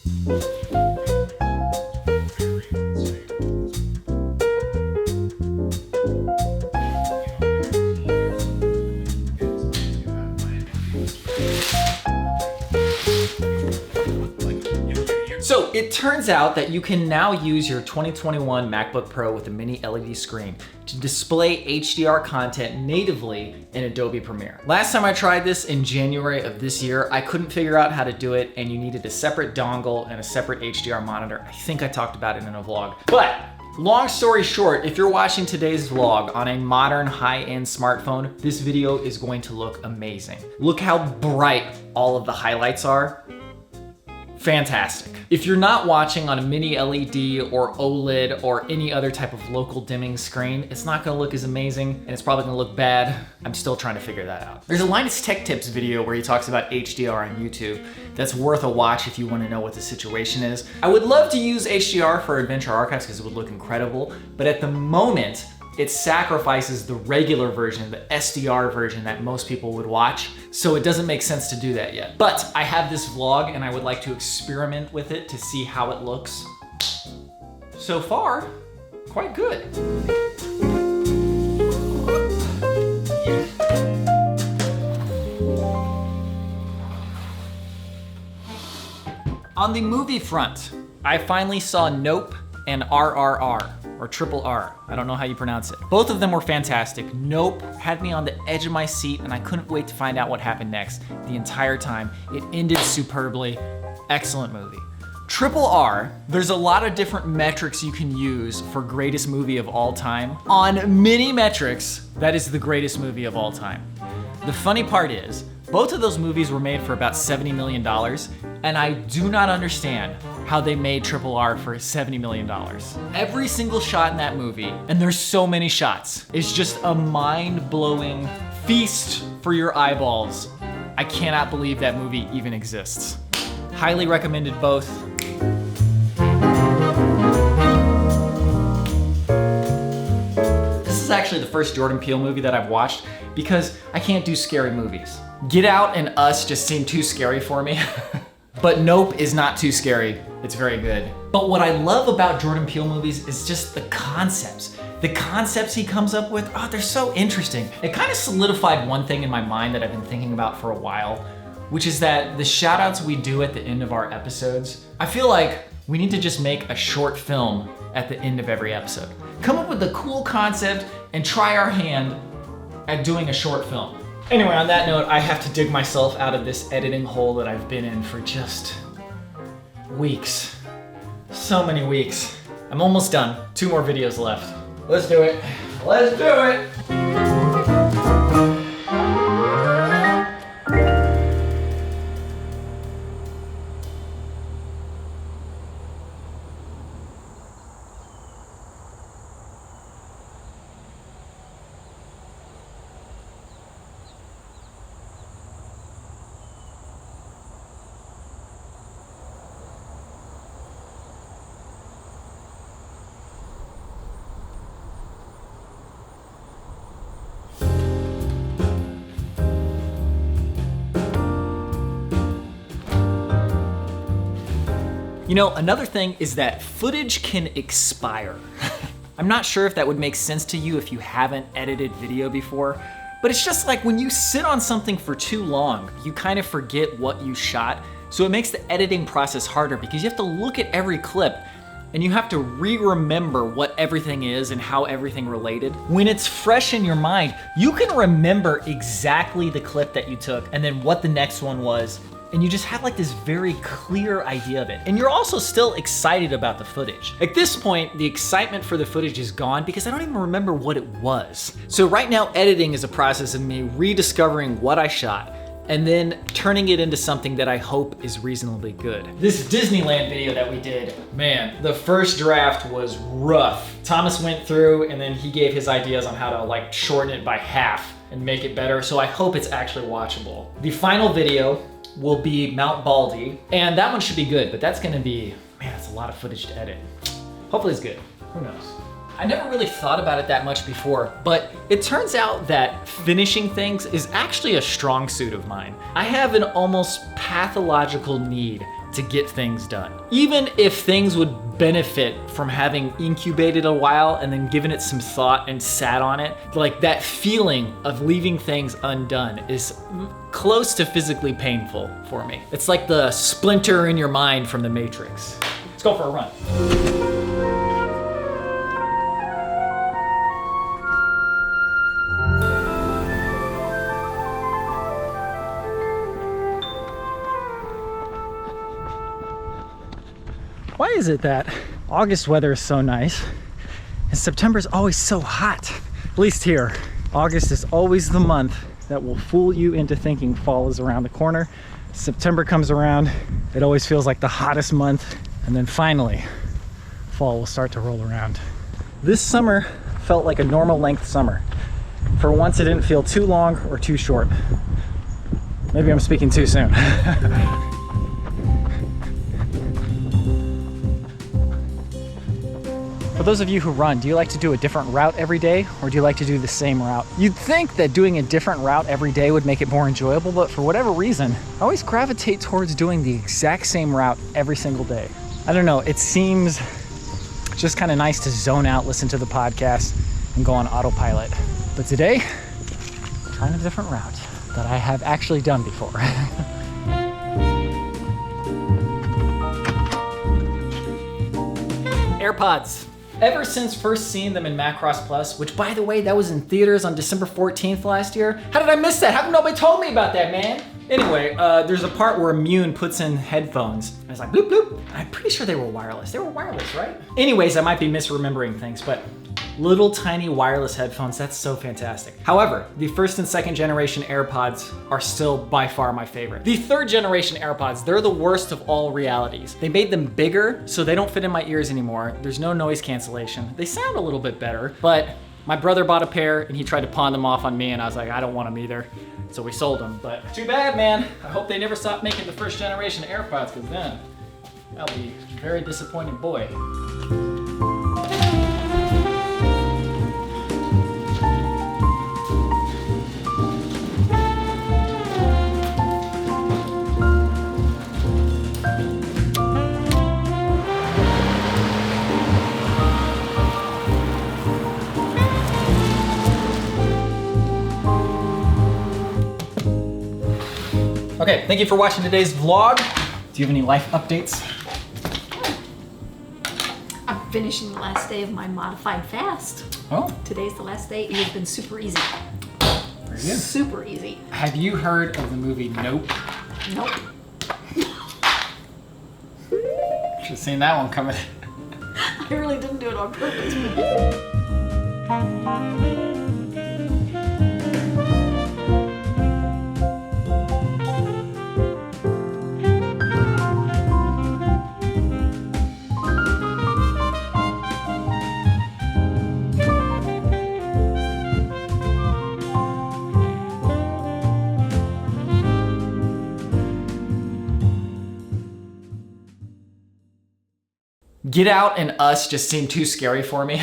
So it turns out that you can now use your 2021 MacBook Pro with a mini LED screen to display HDR content natively in Adobe Premiere. Last time I tried this in January of this year, I couldn't figure out how to do it, and you needed a separate dongle and a separate HDR monitor. I think I talked about it in a vlog. But long story short, if you're watching today's vlog on a modern high-end smartphone, this video is going to look amazing. Look how bright all of the highlights are. Fantastic. If you're not watching on a mini LED or OLED or any other type of local dimming screen, it's not gonna look as amazing, and it's probably gonna look bad. I'm still trying to figure that out. There's a Linus Tech Tips video where he talks about HDR on YouTube that's worth a watch if you wanna know what the situation is. I would love to use HDR for Adventure Archives because it would look incredible, but at the moment, it sacrifices the regular version, the SDR version that most people would watch, so it doesn't make sense to do that yet. But I have this vlog and I would like to experiment with it to see how it looks. So far, quite good. On the movie front, I finally saw Nope and RRR, or Triple R. I don't know how you pronounce it. Both of them were fantastic. Nope had me on the edge of my seat and I couldn't wait to find out what happened next the entire time. It ended superbly. Excellent movie. Triple R, there's a lot of different metrics you can use for greatest movie of all time. On many metrics, that is the greatest movie of all time. The funny part is, both of those movies were made for about $70 million, and I do not understand how they made Triple R for $70 million. Every single shot in that movie, and there's so many shots, is just a mind-blowing feast for your eyeballs. I cannot believe that movie even exists. Highly recommended both. This is actually the first Jordan Peele movie that I've watched because I can't do scary movies. Get Out and Us just seem too scary for me. But Nope is not too scary. It's very good. But what I love about Jordan Peele movies is just the concepts. The concepts he comes up with, oh, they're so interesting. It kind of solidified one thing in my mind that I've been thinking about for a while, which is that the shout outs we do at the end of our episodes, I feel like we need to just make a short film at the end of every episode. Come up with a cool concept and try our hand at doing a short film. Anyway, on that note, I have to dig myself out of this editing hole that I've been in for just weeks. So many weeks. I'm almost done. 2 more videos left. Let's do it. Let's do it! You know, another thing is that footage can expire. I'm not sure if that would make sense to you if you haven't edited video before, but it's just like when you sit on something for too long, you kind of forget what you shot. So it makes the editing process harder because you have to look at every clip and you have to re-remember what everything is and how everything related. When it's fresh in your mind, you can remember exactly the clip that you took and then what the next one was, and you just have like this very clear idea of it. And you're also still excited about the footage. At this point, the excitement for the footage is gone because I don't even remember what it was. So right now, editing is a process of me rediscovering what I shot and then turning it into something that I hope is reasonably good. This Disneyland video that we did, man, the first draft was rough. Thomas went through and then he gave his ideas on how to like shorten it by half and make it better. So I hope it's actually watchable. The final video will be Mount Baldy, and that one should be good, but that's gonna be, man, that's a lot of footage to edit. Hopefully it's good, who knows? I never really thought about it that much before, but it turns out that finishing things is actually a strong suit of mine. I have an almost pathological need to get things done. Even if things would benefit from having incubated a while and then given it some thought and sat on it, like that feeling of leaving things undone is close to physically painful for me. It's like the splinter in your mind from the Matrix. Let's go for a run. Why is it that August weather is so nice and September is always so hot? At least here, August is always the month that will fool you into thinking fall is around the corner. September comes around, it always feels like the hottest month, and then finally, fall will start to roll around. This summer felt like a normal length summer. For once, it didn't feel too long or too short. Maybe I'm speaking too soon. For those of you who run, do you like to do a different route every day, or do you like to do the same route? You'd think that doing a different route every day would make it more enjoyable, but for whatever reason, I always gravitate towards doing the exact same route every single day. I don't know, it seems just kind of nice to zone out, listen to the podcast, and go on autopilot. But today, trying a different route that I have actually done before. AirPods. Ever since first seeing them in Macross Plus, which by the way, that was in theaters on December 14th last year. How did I miss that? How come nobody told me about that, man? Anyway, there's a part where Immune puts in headphones. And it's like, bloop, bloop. I'm pretty sure they were wireless. They were wireless, right? Anyways, I might be misremembering things, but little tiny wireless headphones, that's so fantastic. However, the first and second generation AirPods are still by far my favorite. The third generation AirPods, they're the worst of all realities. They made them bigger, so they don't fit in my ears anymore. There's no noise cancellation. They sound a little bit better, but my brother bought a pair and he tried to pawn them off on me, and I was like, I don't want them either. So we sold them, but too bad, man. I hope they never stop making the first generation AirPods, because then I'll be a very disappointed boy. Okay, thank you for watching today's vlog. Do you have any life updates? I'm finishing the last day of my modified fast. Oh. Today's the last day. It has been super easy. Very good. Super easy. Have you heard of the movie Nope? Nope. Should have seen that one coming. I really didn't do it on purpose. Get Out and Us just seemed too scary for me.